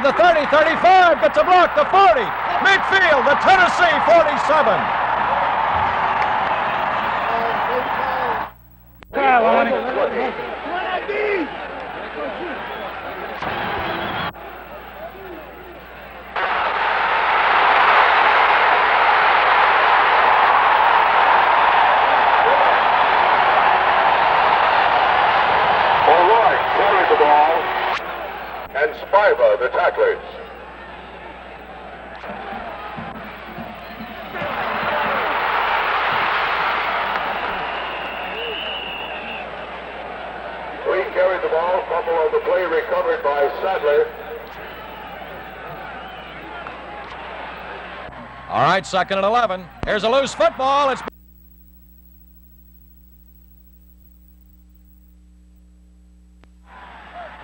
The 30, 35, gets a block, the 40, midfield, the Tennessee 47. And Spiva, the tacklers. We carried the ball, fumble on the play, recovered by Sadler. All right, 2nd and 11. Here's a loose football. It's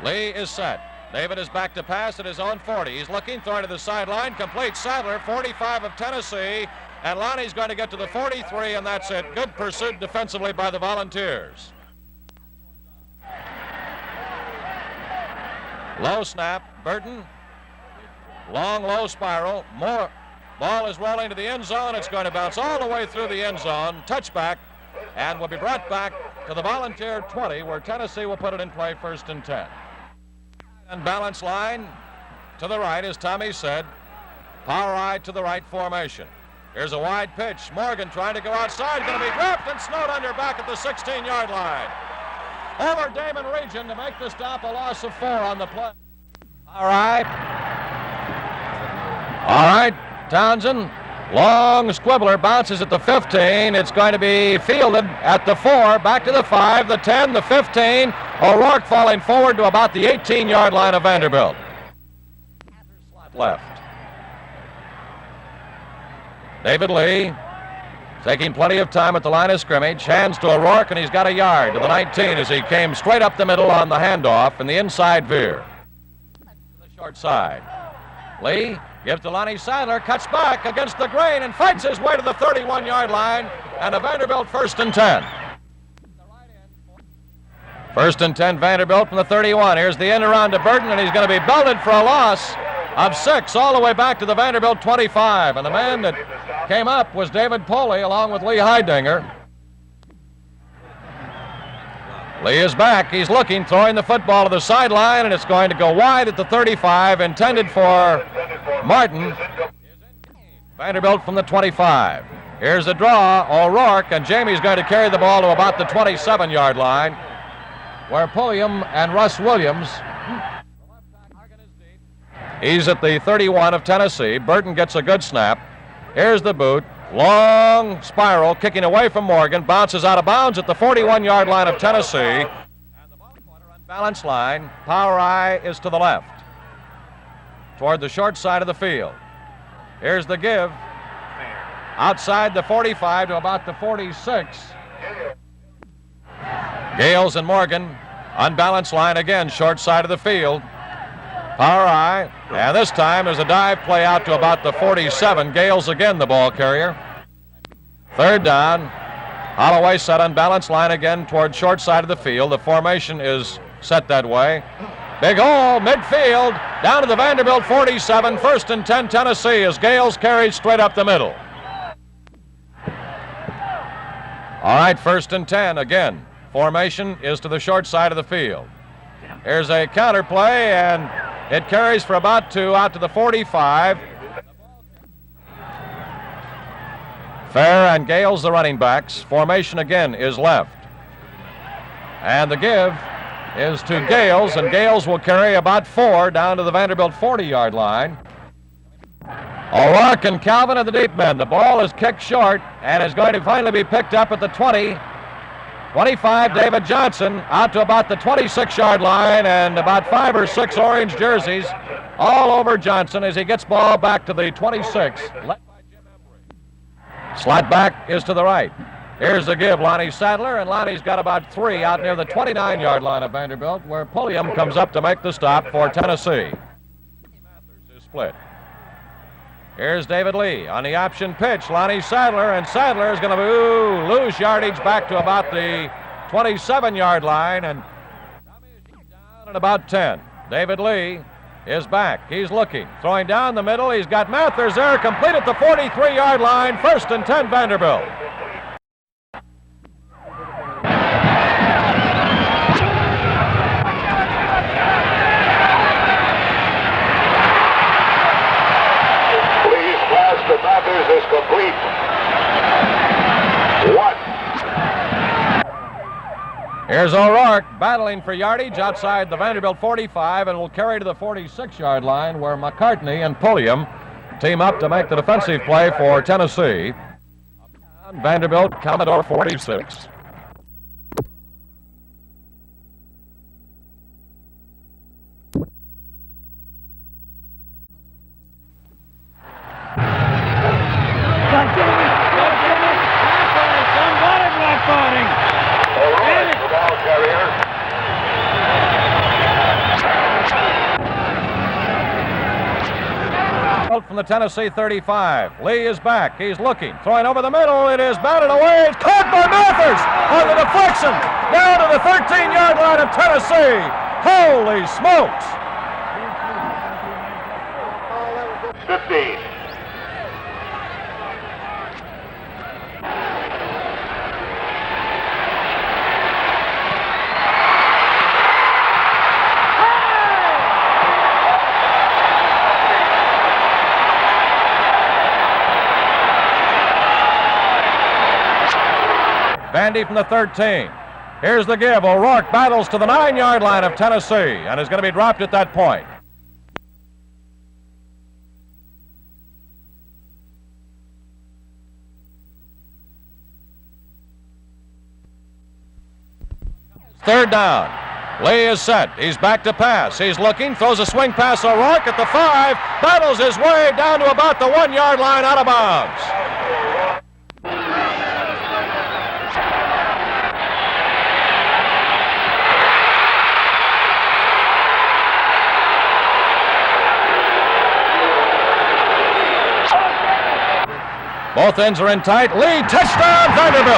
Lee is set. David is back to pass at his own 40. He's looking, throwing to the sideline, complete. Sadler, 45 of Tennessee, and Lonnie's going to get to the 43, and that's it. Good pursuit defensively by the Volunteers. Low snap, Burton. Long, low spiral. More. Ball is rolling to the end zone. It's going to bounce all the way through the end zone. Touchback, and will be brought back to the Volunteer 20, where Tennessee will put it in play 1st and 10. And balance line to the right, as Tommy said. Power eye to the right formation. Here's a wide pitch. Morgan trying to go outside, going to be dropped and snowed under back at the 16-yard line. Over Damon Region to make the stop, a loss of 4 on the play. All right, Townsend. Long squibbler, bounces at the 15. It's going to be fielded at the 4, back to the 5, the 10, the 15. O'Rourke falling forward to about the 18-yard line of Vanderbilt. Left. David Lee taking plenty of time at the line of scrimmage. Hands to O'Rourke, and he's got a yard to the 19 as he came straight up the middle on the handoff and the inside veer. The short side. Lee gives to Lonnie Sadler, cuts back against the grain and fights his way to the 31-yard line, and a Vanderbilt 1st and 10. 1st and 10, Vanderbilt from the 31. Here's the end around to Burton, and he's going to be belted for a loss of 6 all the way back to the Vanderbilt 25. And the man that came up was David Poley along with Lee Heidinger. Lee is back. He's looking, throwing the football to the sideline, and it's going to go wide at the 35, intended for Martin. Vanderbilt from the 25. Here's the draw, O'Rourke, and Jamie's going to carry the ball to about the 27-yard line, where Pulliam and Russ Williams. He's at the 31 of Tennessee. Burton gets a good snap. Here's the boot. Long spiral, kicking away from Morgan, bounces out of bounds at the 41-yard line of Tennessee. And the ball corner unbalanced line. Power eye is to the left, toward the short side of the field. Here's the give. Outside the 45 to about the 46. Gales and Morgan, unbalanced line again, short side of the field. Power eye, and this time there's a dive play out to about the 47. Gales again the ball carrier. 3rd down. Holloway set unbalanced line again toward short side of the field. The formation is set that way. Big hole, midfield, down to the Vanderbilt 47. 1st and 10, Tennessee, as Gales carries straight up the middle. All right, 1st and 10 again. Formation is to the short side of the field. Here's a counter play, and it carries for about 2 out to the 45. Fair and Gales, the running backs. Formation again is left. And the give is to Gales, and Gales will carry about 4 down to the Vanderbilt 40-yard line. O'Rourke and Calvin at the deep end. The ball is kicked short and is going to finally be picked up at the 20. 25, David Johnson, out to about the 26-yard line, and about 5 or 6 orange jerseys all over Johnson as he gets ball back to the 26. Slot back is to the right. Here's the give, Lonnie Sadler, and Lonnie's got about 3 out near the 29-yard line of Vanderbilt, where Pulliam comes up to make the stop for Tennessee. Mathers is split. Here's David Lee on the option pitch. Lonnie Sadler, and Sadler is going to lose yardage back to about the 27-yard line, and down at about 10. David Lee is back. He's looking. Throwing down the middle. He's got Mathers there. Complete at the 43-yard line. 1st and 10 Vanderbilt. Please pass to Mathers is complete. 1. Here's O'Rourke battling for yardage outside the Vanderbilt 45 and will carry to the 46-yard line where McCartney and Pulliam team up to make the defensive play for Tennessee. Vanderbilt, Commodore 46. From the Tennessee 35. Lee is back. He's looking. Throwing over the middle. It is batted away. It's caught by Mathers on the deflection. Down to the 13-yard line of Tennessee. Holy smokes. 15. Vandy from the 13. Here's the give. O'Rourke battles to the 9-yard line of Tennessee and is going to be dropped at that point. Third down. Lee is set. He's back to pass. He's looking. Throws a swing pass. O'Rourke at the 5. Battles his way down to about the 1-yard line out of bounds. Both ends are in tight. Lee, touchdown, Vanderbilt.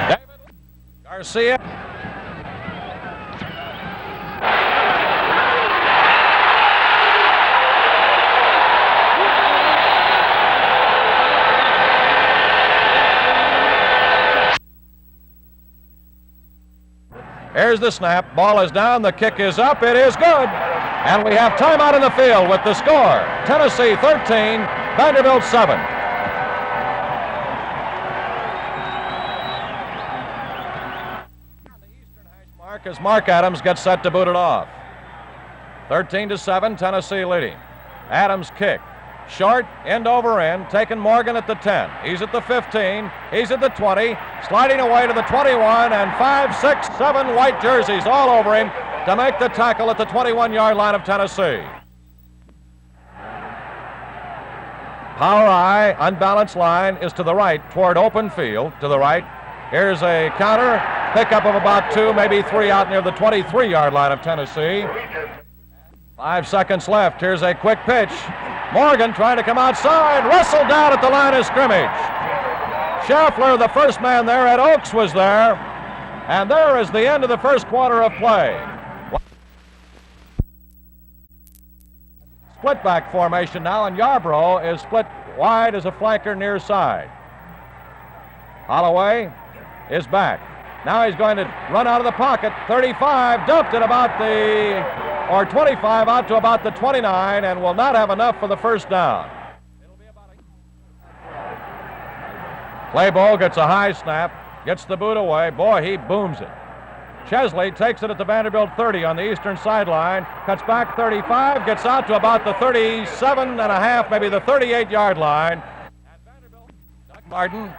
David Garcia. Here's the snap. Ball is down. The kick is up. It is good. And we have timeout in the field with the score. Tennessee 13, Vanderbilt 7. The eastern hash mark as Mark Adams gets set to boot it off. 13-7, Tennessee leading. Adams kick. Short, end over end, taking Morgan at the 10. He's at the 15. He's at the 20. Sliding away to the 21, and 5, 6, 7 white jerseys all over him to make the tackle at the 21-yard line of Tennessee. Power I, unbalanced line, is to the right toward open field, to the right. Here's a counter, pickup of about 2, maybe 3 out near the 23-yard line of Tennessee. 5 seconds left. Here's a quick pitch. Morgan trying to come outside, wrestled down at the line of scrimmage. Schaffler, the first man there at Oaks, was there. And there is the end of the first quarter of play. Split back formation now, and Yarbrough is split wide as a flanker near side. Holloway is back. Now he's going to run out of the pocket. 35, dumped at about the, or 25 out to about the 29, and will not have enough for the first down. Claybo gets a high snap, gets the boot away. Boy, he booms it. Chesley takes it at the Vanderbilt 30 on the eastern sideline, cuts back 35, gets out to about the 37 and a half, maybe the 38-yard line. And Vanderbilt, Doug Martin.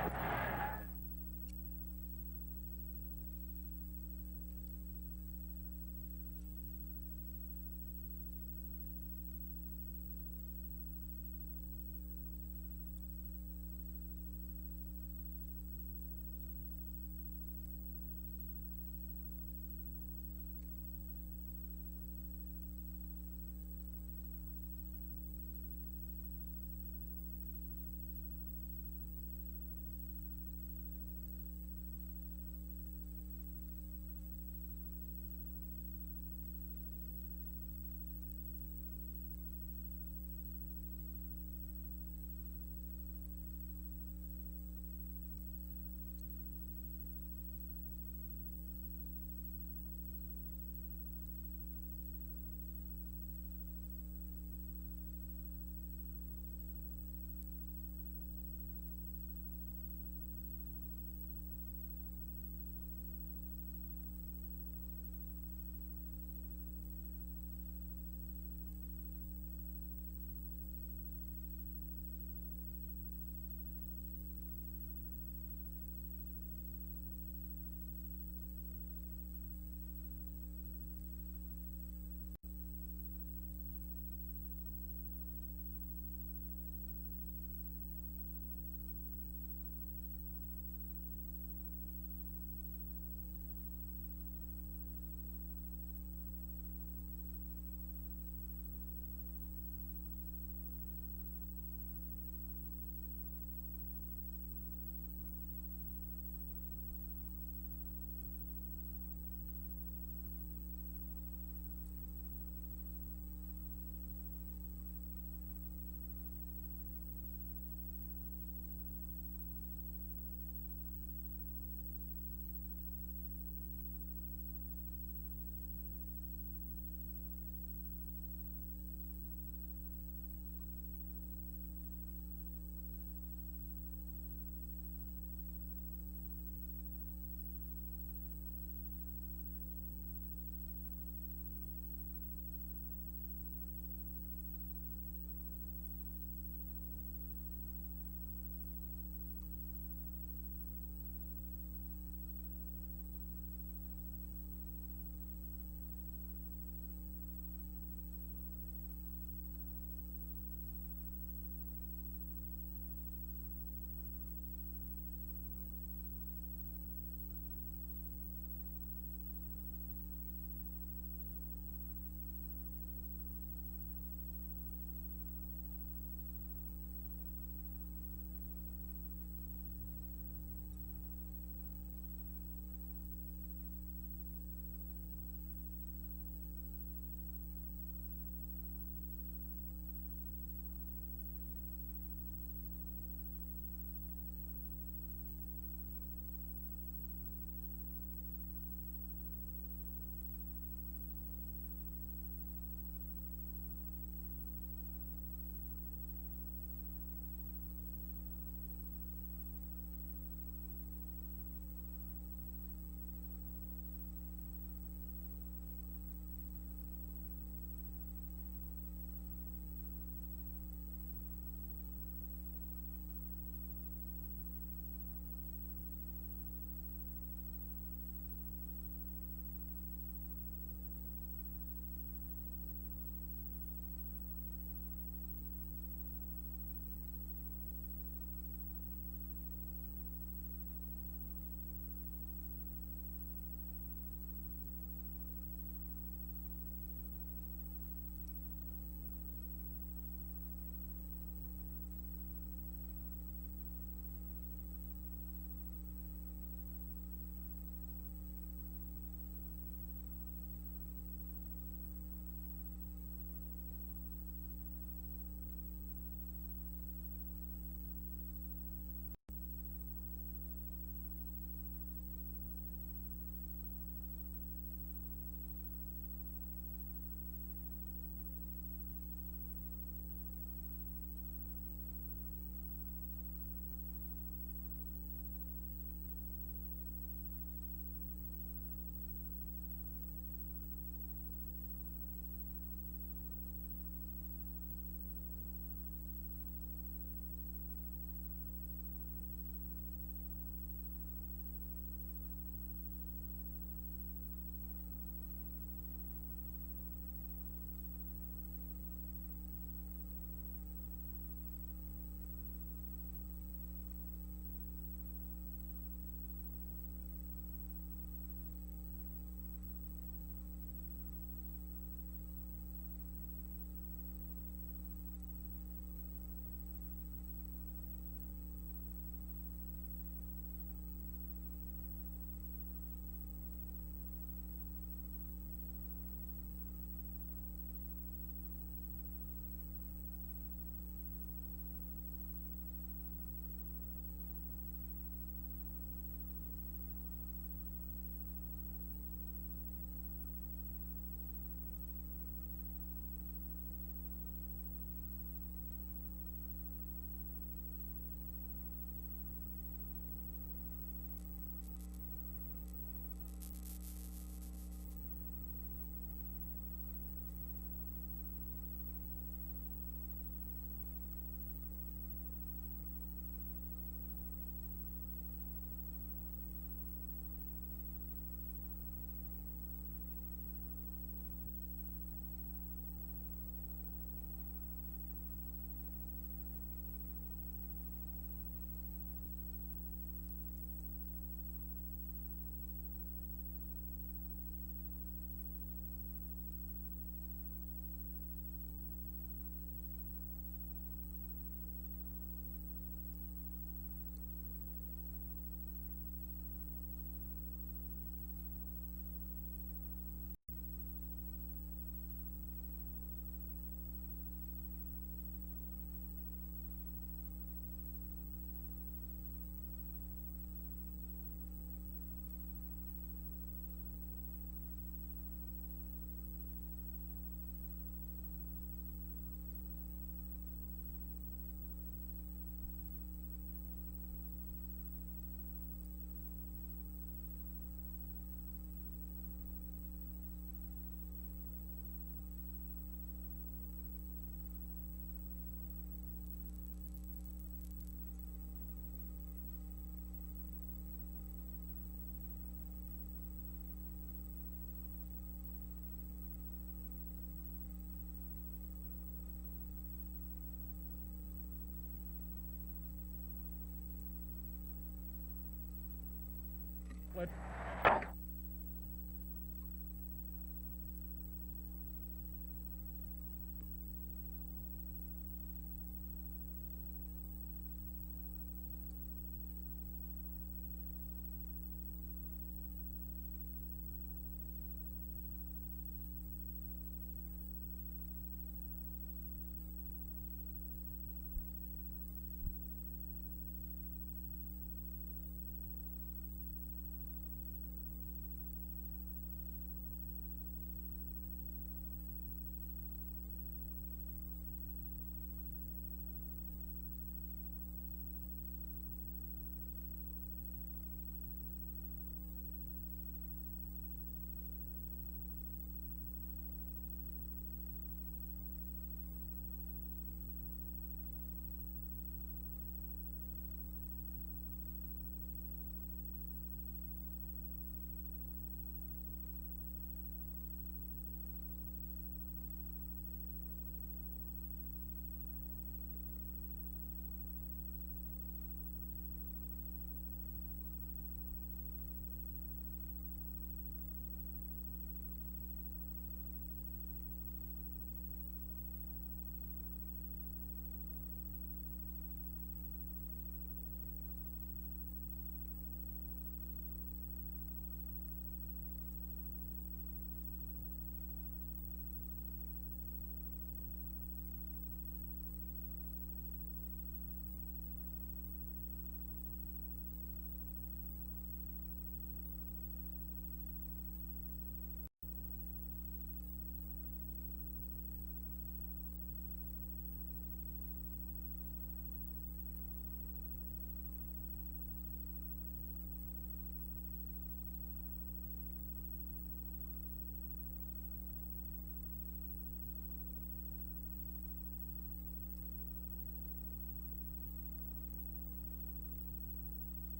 split.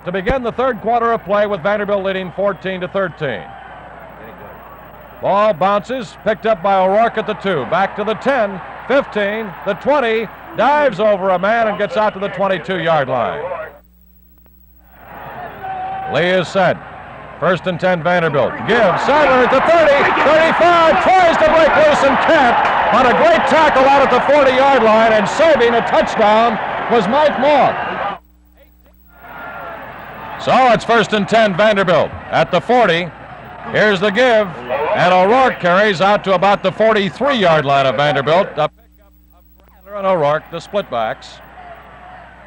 To begin the third quarter of play with Vanderbilt leading 14-13. Ball bounces, picked up by O'Rourke at the 2. Back to the 10, 15, the 20, dives over a man and gets out to the 22-yard line. Lee is set. First and 10, Vanderbilt. Gives. Sadler at the 30, 35, tries to break loose and can't. On a great tackle out at the 40-yard line and saving a touchdown was Mike Moore. So it's first and 10, Vanderbilt at the 40. Here's the give, and O'Rourke carries out to about the 43-yard line of Vanderbilt. A pickup of Sadler and O'Rourke, the splitbacks.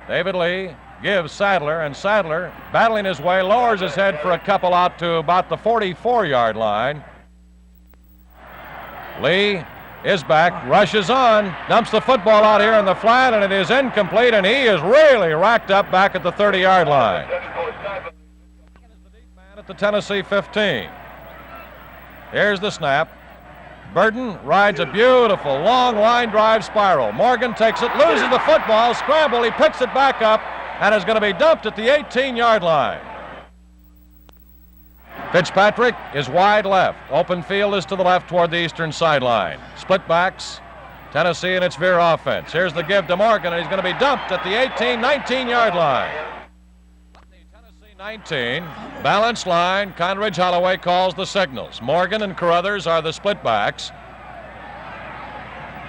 David Lee gives Sadler, and Sadler, battling his way, lowers his head for a couple out to about the 44-yard line. Lee is back, rushes on, dumps the football out here in the flat, and it is incomplete, and he is really racked up back at the 30-yard line. The deep man at the Tennessee 15. Here's the snap. Burton rides a beautiful long line drive spiral. Morgan takes it, loses the football, scramble, he picks it back up, and is going to be dumped at the 18-yard line. Fitzpatrick is wide left. Open field is to the left toward the eastern sideline. Split backs, Tennessee and its veer offense. Here's the give to Morgan, and he's going to be dumped at the 18, 19-yard line. Tennessee 19, balanced line. Conridge Holloway calls the signals. Morgan and Carruthers are the split backs.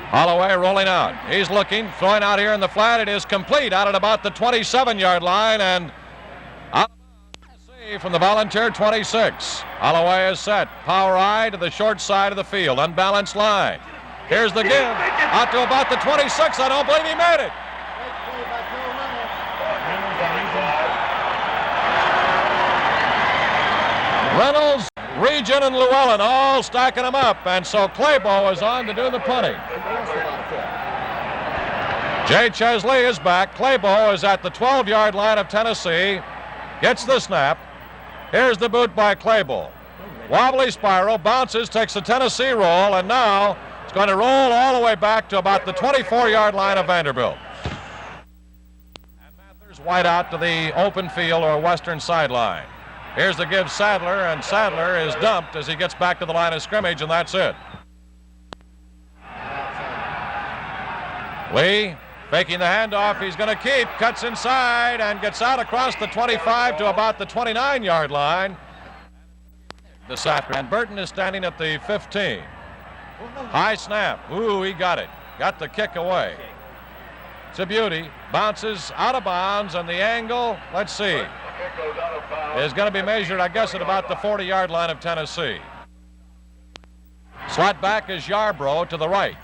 Holloway rolling out. He's looking, throwing out here in the flat. It is complete out at about the 27-yard line, and out from the Volunteer 26. Holloway is set. Power eye to the short side of the field. Unbalanced line. Here's the give. Out to about the 26. I don't believe he made it. Reynolds, Region, and Llewellyn all stacking them up. And so Claybo is on to do the punting. Jay Chesley is back. Claybo is at the 12-yard line of Tennessee. Gets the snap. Here's the boot by Claybo. Wobbly spiral, bounces, takes the Tennessee roll, and now it's going to roll all the way back to about the 24-yard line of Vanderbilt. And Mathers wide out to the open field or western sideline. Here's the give Sadler, and Sadler is dumped as he gets back to the line of scrimmage, and that's it. Lee Faking the handoff, he's going to keep, cuts inside, and gets out across the 25 to about the 29-yard line. The snap, and Burton is standing at the 15. High snap. Ooh, he got it. Got the kick away. It's a beauty. Bounces out of bounds, and the angle, let's see, is going to be measured, I guess, at about the 40-yard line of Tennessee. Slot back is Yarbrough to the right.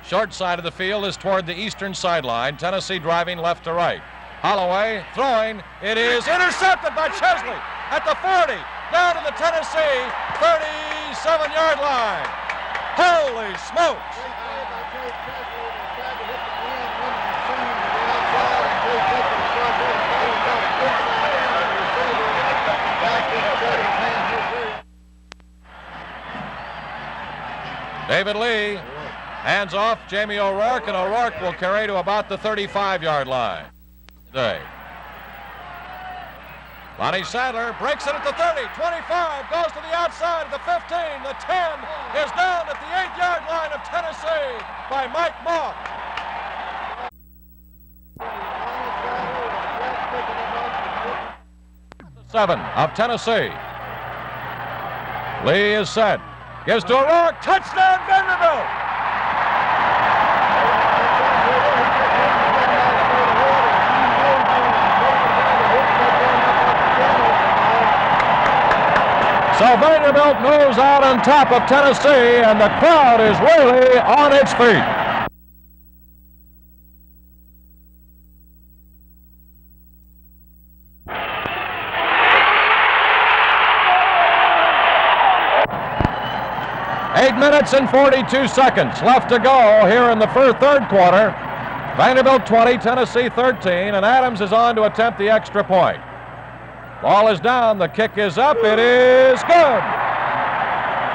Short side of the field is toward the eastern sideline. Tennessee driving left to right. Holloway throwing. It is intercepted by Chesley at the 40. Down to the Tennessee 37-yard line. Holy smokes! David Lee hands off Jamie O'Rourke, and O'Rourke will carry to about the 35-yard line today. Lonnie Sadler breaks it at the 30, 25, goes to the outside of the 15, the 10 is down at the 8-yard line of Tennessee by Mike Mock. 7 of Tennessee. Lee is set. Gives to O'Rourke. Touchdown, Vanderbilt! So Vanderbilt moves out on top of Tennessee, and the crowd is really on its feet. Eight minutes and 42 seconds left to go here in the third quarter. Vanderbilt 20, Tennessee 13, and Adams is on to attempt the extra point. Ball is down, the kick is up, it is good.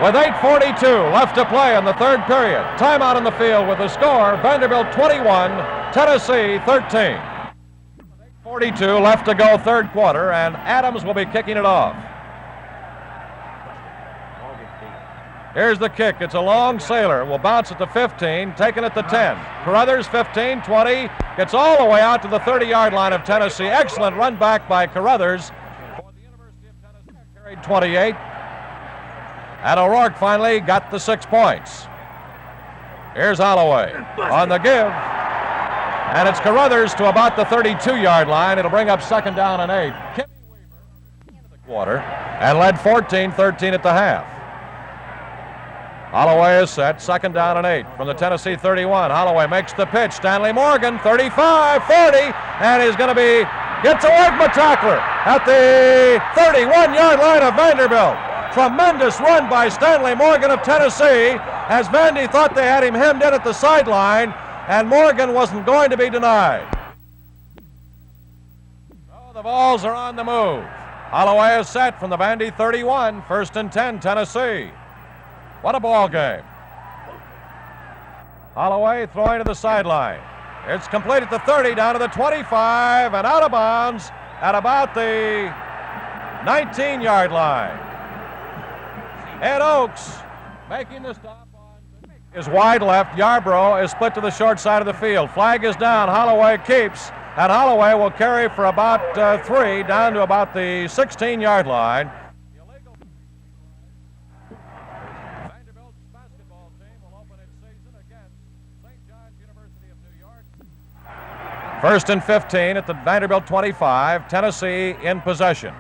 With 8:42 left to play in the third period. Timeout in the field with the score, Vanderbilt 21, Tennessee 13. 8:42 left to go third quarter, and Adams will be kicking it off. Here's the kick. It's a long sailor. Will bounce at the 15, taken at the 10. Carruthers, 15, 20, gets all the way out to the 30-yard line of Tennessee. Excellent run back by Carruthers. For the University of Tennessee, carried 28. And O'Rourke finally got the 6 points. Here's Holloway on the give. And it's Carruthers to about the 32-yard line. It'll bring up second down and 8. Kimmy Weaver into the quarter and led 14-13 at the half. Holloway is set, second down and 8 from the Tennessee 31. Holloway makes the pitch. Stanley Morgan, 35, 40, and he's going to gets away from a tackler at the 31-yard line of Vanderbilt. Tremendous run by Stanley Morgan of Tennessee, as Vandy thought they had him hemmed in at the sideline, and Morgan wasn't going to be denied. So the balls are on the move. Holloway is set from the Vandy 31, 1st and 10, Tennessee. What a ball game. Holloway throwing to the sideline. It's complete at the 30, down to the 25, and out of bounds at about the 19-yard line. Ed Oakes making the stop on is wide left. Yarbrough is split to the short side of the field. Flag is down. Holloway keeps, and Holloway will carry for about 3 down to about the 16-yard line. First and 15 at the Vanderbilt 25. Tennessee in possession.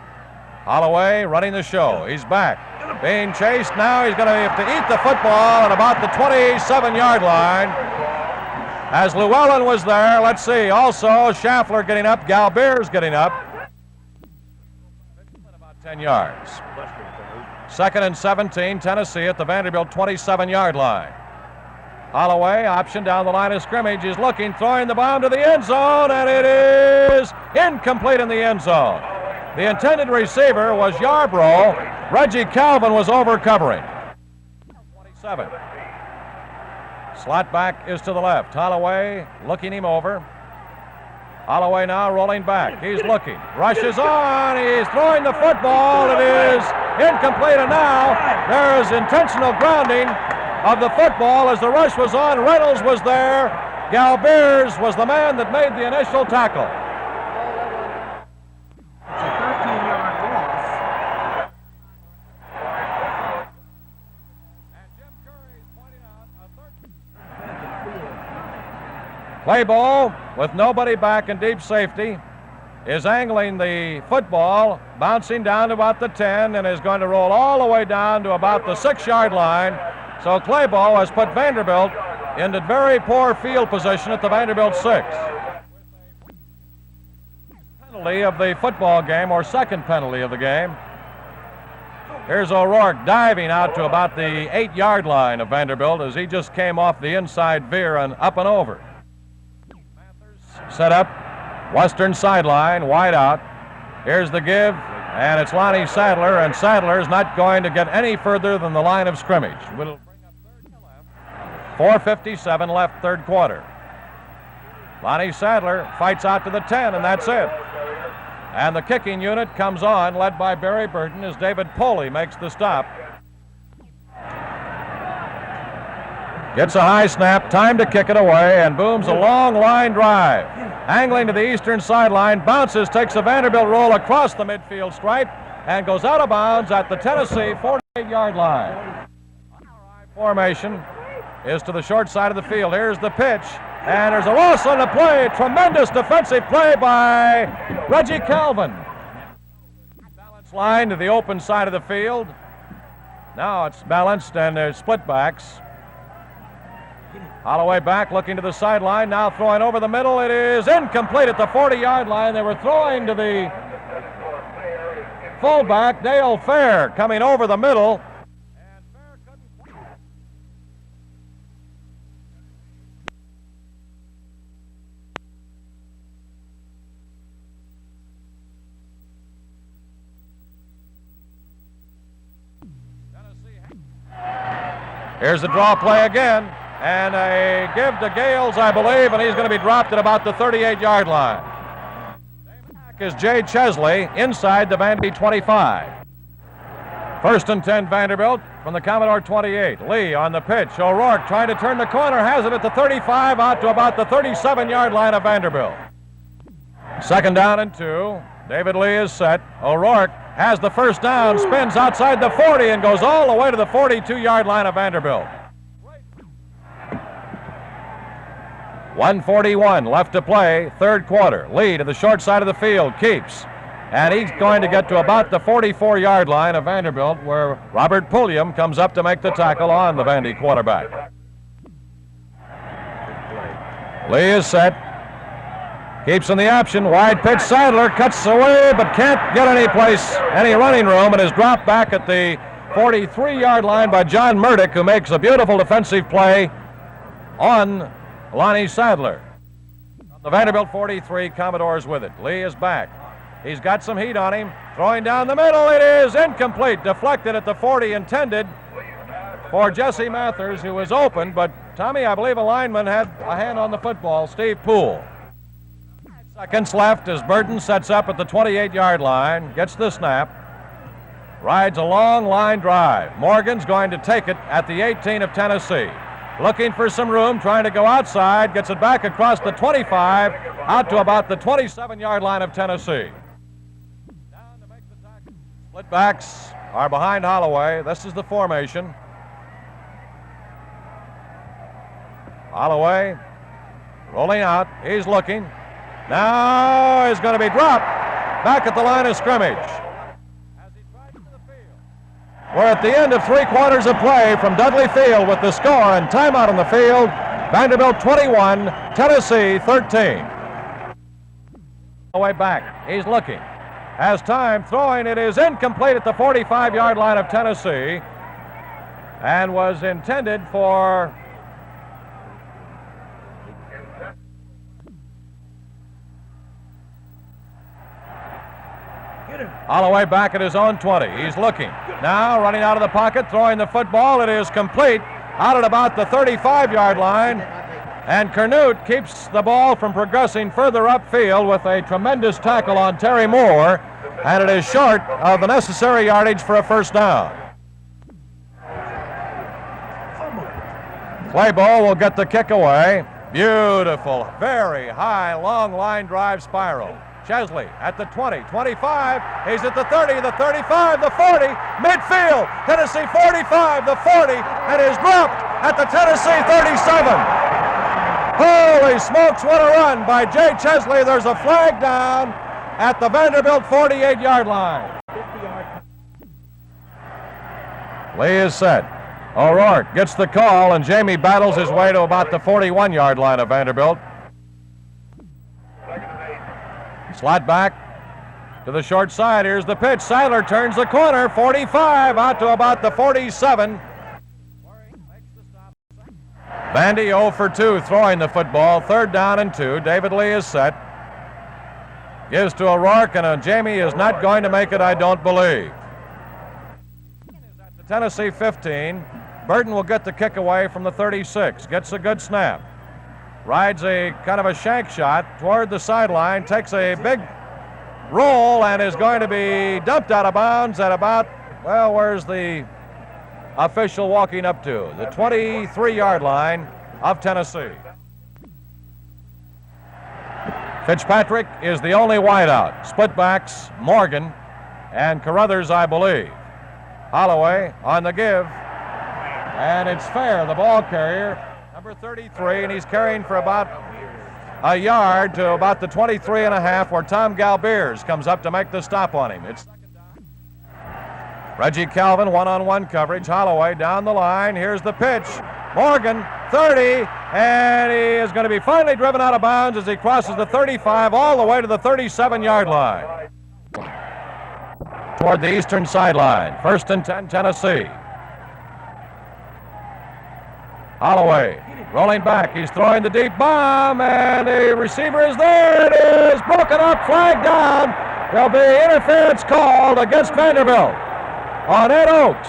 Holloway running the show. He's back. Being chased now. He's going to have to eat the football at about the 27-yard line. As Llewellyn was there, let's see. Also, Schaffler getting up. Galbeer's getting up. About 10 yards. Second and 17. Tennessee at the Vanderbilt 27-yard line. Holloway, option down the line of scrimmage, is looking, throwing the bomb to the end zone, and it is incomplete in the end zone. The intended receiver was Yarbrough. Reggie Calvin was over covering. 27. Slot back is to the left. Holloway looking him over. Holloway now rolling back. He's looking. Rushes on. He's throwing the football. It is incomplete, and now there is intentional grounding of the football as the rush was on. Reynolds was there, Galbeers was the man that made the initial tackle. It's a 13-yard loss. And Jim Curry's pointing out a third. Play ball with nobody back in deep safety is angling the football, bouncing down to about the 10, and is going to roll all the way down to about the 6-yard line. So Claybo has put Vanderbilt into very poor field position at the Vanderbilt 6. Penalty of the football game, or second penalty of the game. Here's O'Rourke diving out to about the 8-yard line of Vanderbilt as he just came off the inside veer and up and over. Set up, western sideline, wide out. Here's the give, and it's Lonnie Sadler, and Sadler's not going to get any further than the line of scrimmage. Will bring up third and left. 4:57 left, third quarter. Lonnie Sadler fights out to the 10, and that's it. And the kicking unit comes on, led by Barry Burton, as David Poley makes the stop. Gets a high snap, time to kick it away, and booms a long line drive. Angling to the eastern sideline, bounces, takes a Vanderbilt roll across the midfield stripe, and goes out of bounds at the Tennessee 48-yard line. Formation is to the short side of the field. Here's the pitch, and there's a loss on the play. Tremendous defensive play by Reggie Calvin. Balance line to the open side of the field. Now it's balanced, and there's split backs. Holloway back, looking to the sideline, now throwing over the middle. It is incomplete at the 40-yard line. They were throwing to the fullback, Dale Fair, coming over the middle. And Fair couldn't. Here's the draw play again. And a give to Gales, I believe, and he's going to be dropped at about the 38-yard line. Back is Jay Chesley inside the Vandy 25. First and 10 Vanderbilt from the Commodore 28. Lee on the pitch. O'Rourke trying to turn the corner, has it at the 35, out to about the 37-yard line of Vanderbilt. Second down and 2. David Lee is set. O'Rourke has the first down, spins outside the 40, and goes all the way to the 42-yard line of Vanderbilt. 1:41 left to play, third quarter. Lee to the short side of the field, keeps. And he's going to get to about the 44-yard line of Vanderbilt, where Robert Pulliam comes up to make the tackle on the Vandy quarterback. Lee is set. Keeps in the option. Wide pitch. Sadler cuts away, but can't get any running room, and is dropped back at the 43-yard line by John Murdoch, who makes a beautiful defensive play on Lonnie Sadler. The Vanderbilt 43, Commodores with it. Lee is back. He's got some heat on him. Throwing down the middle. It is incomplete. Deflected at the 40, intended for Jesse Mathers, who was open. But, Tommy, I believe a lineman had a hand on the football, Steve Poole. Seconds left as Burton sets up at the 28-yard line. Gets the snap. Rides a long line drive. Morgan's going to take it at the 18 of Tennessee. Looking for some room, trying to go outside, gets it back across the 25, out to about the 27-yard line of Tennessee. Down to make the tackle. Split backs are behind Holloway. This is the formation. Holloway rolling out. He's looking. Now he's going to be dropped back at the line of scrimmage. We're at the end of 3 quarters of play from Dudley Field with the score and timeout on the field. Vanderbilt 21, Tennessee 13. Way back, he's looking. Has time, throwing. It is incomplete at the 45-yard line of Tennessee, and was intended for Holloway back at his own 20. He's looking. Now running out of the pocket, throwing the football. It is complete out at about the 35-yard line. And Kernut keeps the ball from progressing further upfield with a tremendous tackle on Terry Moore. And it is short of the necessary yardage for a first down. Claybo will get the kick away. Beautiful, very high, long line drive spiral. Chesley at the 20, 25, he's at the 30, the 35, the 40, midfield, Tennessee 45, the 40, and is dropped at the Tennessee 37. Holy smokes, what a run by Jay Chesley. There's a flag down at the Vanderbilt 48-yard line. Lee is set. O'Rourke gets the call, and Jamie battles his way to about the 41-yard line of Vanderbilt. Slot back to the short side. Here's the pitch. Sadler turns the corner. 45 out to about the 47. Vandy 0 for 2 throwing the football. 3rd down and 2. David Lee is set. Gives to O'Rourke, and Jamie is not going to make it, I don't believe. At the Tennessee 15. Burton will get the kick away from the 36. Gets a good snap. Rides a kind of a shank shot toward the sideline. Takes a big roll and is going to be dumped out of bounds at about, well, where's the official walking up to? The 23-yard line of Tennessee. Fitzpatrick is the only wideout. Splitbacks, Morgan and Carruthers, I believe. Holloway on the give. And it's Fair, the ball carrier, number 33, and he's carrying for about a yard to about the 23 and a half, where Tom Galbeers comes up to make the stop on him. It's Reggie Calvin, one-on-one coverage. Holloway down the line. Here's the pitch. Morgan, 30, and he is going to be finally driven out of bounds as he crosses the 35 all the way to the 37-yard line. Toward the eastern sideline. 1st and 10, Tennessee. Holloway rolling back. He's throwing the deep bomb, and the receiver is there. It is broken up, flag down. There'll be interference called against Vanderbilt on Ed Oakes.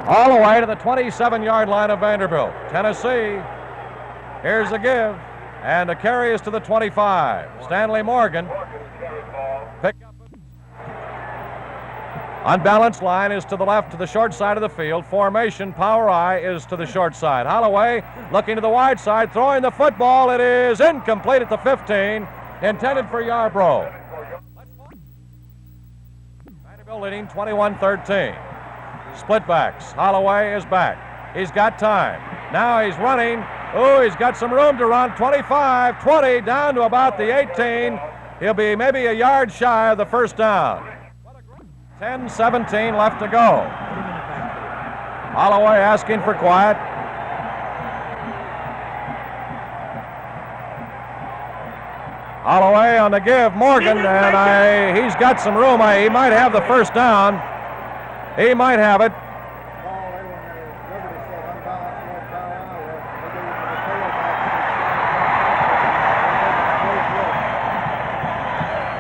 All the way to the 27-yard line of Vanderbilt. Tennessee, here's the give, and the carry is to the 25. Stanley Morgan. Pick up. Unbalanced line is to the left, to the short side of the field. Formation, power I is to the short side. Holloway looking to the wide side, throwing the football. It is incomplete at the 15, intended for Yarbrough. Vanderbilt leading 21-13. Splitbacks. Holloway is back. He's got time. Now he's running. Oh, he's got some room to run. 25, 20, down to about the 18. He'll be maybe a yard shy of the first down. 10-17 left to go. Holloway asking for quiet. Holloway on the give. Morgan, and he's got some room. He might have the first down. He might have it.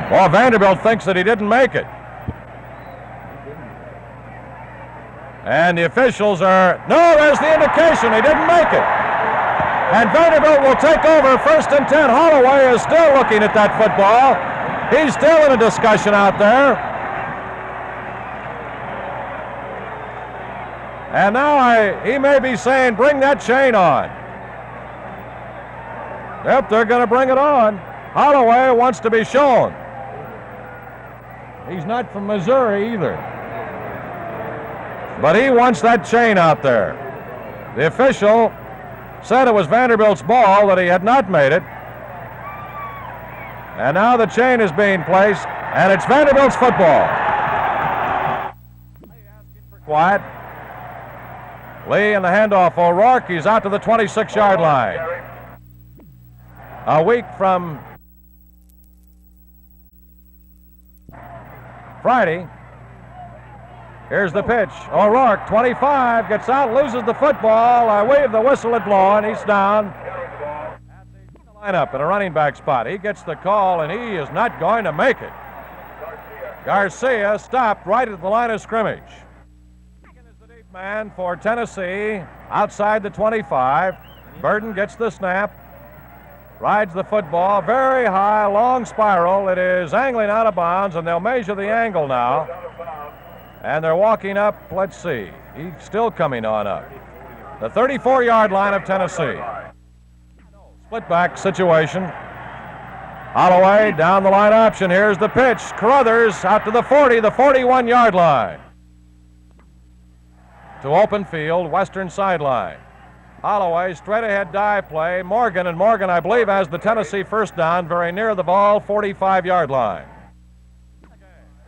Well, Vanderbilt thinks that he didn't make it. And the officials are, no, there's the indication. He didn't make it. And Vanderbilt will take over 1st and 10. Holloway is still looking at that football. He's still in a discussion out there. And now he may be saying, bring that chain on. Yep, they're going to bring it on. Holloway wants to be shown. He's not from Missouri either. But he wants that chain out there. The official said it was Vanderbilt's ball, that he had not made it. And now the chain is being placed, and it's Vanderbilt's football. Asking for quiet. Lee in the handoff. O'Rourke, he's out to the 26-yard line. A week from Friday. Here's the pitch. O'Rourke, 25, gets out, loses the football. I wave the whistle at blow, and he's down. At the lineup in a running back spot. He gets the call, and he is not going to make it. Garcia stopped right at the line of scrimmage. Is the deep man for Tennessee outside the 25. Burton gets the snap. Rides the football. Very high, long spiral. It is angling out of bounds, and they'll measure the angle now. And they're walking up. Let's see. He's still coming on up. the 34-yard line of Tennessee. Split back situation. Holloway down the line option. Here's the pitch. Carruthers out to the 40, the 41-yard line. To open field, western sideline. Holloway, straight ahead dive play. Morgan, I believe, has the Tennessee first down very near the ball, 45-yard line.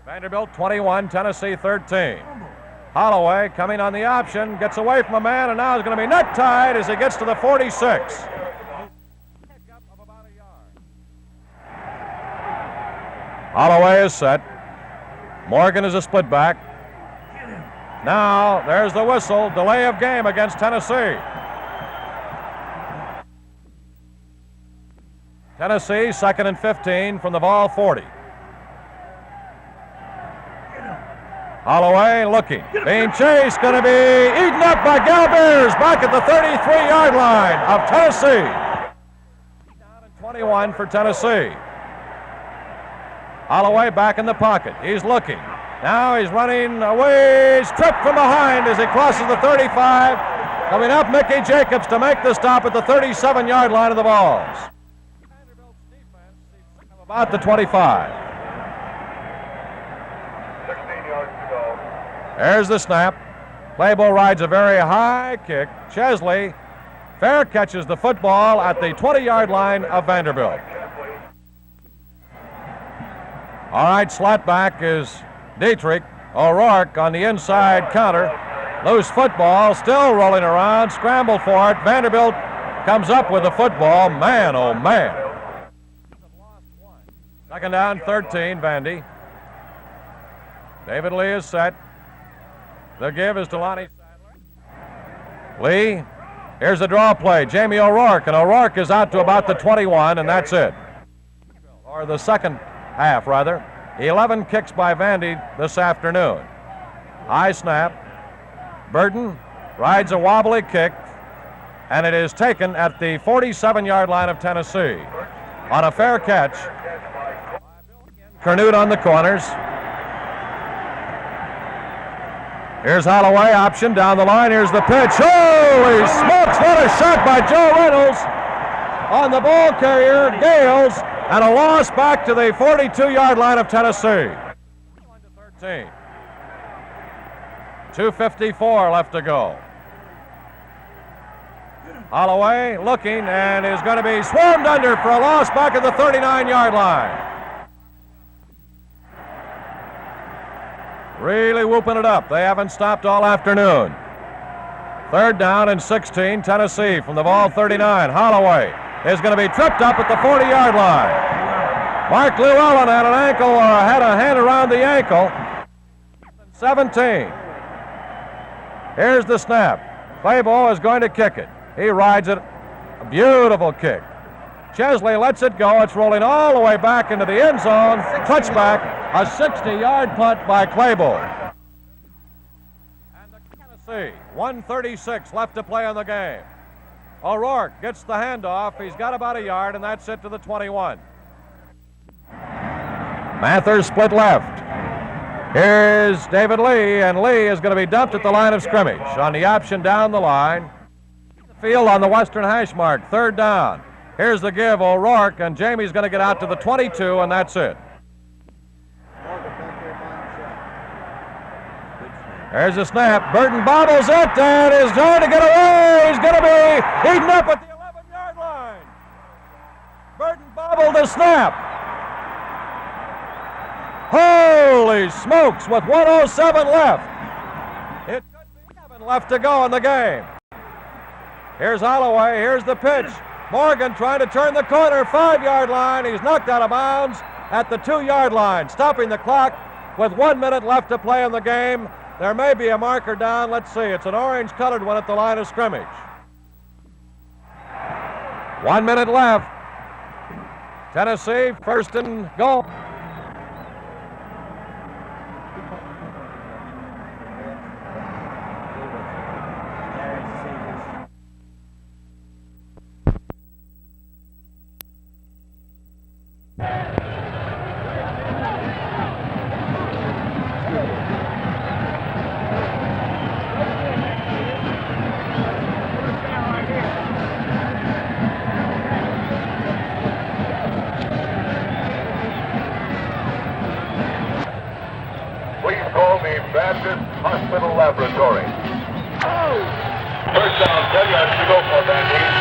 Vanderbilt 21, Tennessee 13. Holloway coming on the option, gets away from a man, and now is going to be necktied as he gets to the 46. Holloway is set. Morgan is a split back. Now, there's the whistle. Delay of game against Tennessee. Tennessee, 2nd and 15 from the ball 40. Holloway looking. Being chased, going to be eaten up by Galbeers back at the 33-yard line of Tennessee. Down at 21 for Tennessee. Holloway back in the pocket. He's looking. Now he's running away. He's tripped from behind as he crosses the 35. Coming up, Mickey Jacobs to make the stop at the 37-yard line of the balls. Vanderbilt's defense is about the 25. 16 yards to go. There's the snap. Claybo rides a very high kick. Chesley fair catches the football at the 20-yard line of Vanderbilt. All right, slot back is Dietrich. O'Rourke on the inside counter. Loose football, still rolling around. Scramble for it. Vanderbilt comes up with the football. Man, oh man. 2nd down, 13, Vandy. David Lee is set. The give is to Lonnie Sadler. Lee, here's the draw play. Jamie O'Rourke, and O'Rourke is out to about the 21, and that's it. Or the second half, rather. 11 kicks by Vandy this afternoon. High snap. Burton rides a wobbly kick, and it is taken at the 47-yard line of Tennessee. On a fair catch. Canute on the corners. Here's Holloway, option down the line. Here's the pitch. Holy smokes, what a shot by Joe Reynolds on the ball carrier, Gales, and a loss back to the 42-yard line of Tennessee. 13. 2:54 left to go. Holloway looking and is going to be swarmed under for a loss back at the 39-yard line. Really whooping it up. They haven't stopped all afternoon. 3rd down and 16, Tennessee from the ball 39. Holloway is going to be tripped up at the 40-yard line. Mark Llewellyn had an ankle or had a hand around the ankle. 17. Here's the snap. Claybo is going to kick it. He rides it. A beautiful kick. Chesley lets it go. It's rolling all the way back into the end zone. Touchback, a 60-yard punt by Claybo. And the Tennessee, 1:36 left to play in the game. O'Rourke gets the handoff. He's got about a yard, and that's it to the 21. Mathers split left. Here's David Lee, and Lee is going to be dumped at the line of scrimmage on the option down the line. Field on the western hash mark, 3rd down. Here's the give, O'Rourke, and Jamie's going to get out to the 22, and that's it. There's a snap. Burton bobbles it, and is trying to get away. He's going to be eaten up at the 11-yard line. Burton bobbled the snap. Holy smokes, with 1:07 left. It could be 7 left to go in the game. Here's Holloway, here's the pitch. Morgan trying to turn the corner, 5-yard line. He's knocked out of bounds at the 2-yard line, stopping the clock with 1 minute left to play in the game. There may be a marker down. Let's see. It's an orange-colored one at the line of scrimmage. 1 minute left. Tennessee, 1st and goal. Hospital Laboratory. First down, 10 yards to go for Vandy.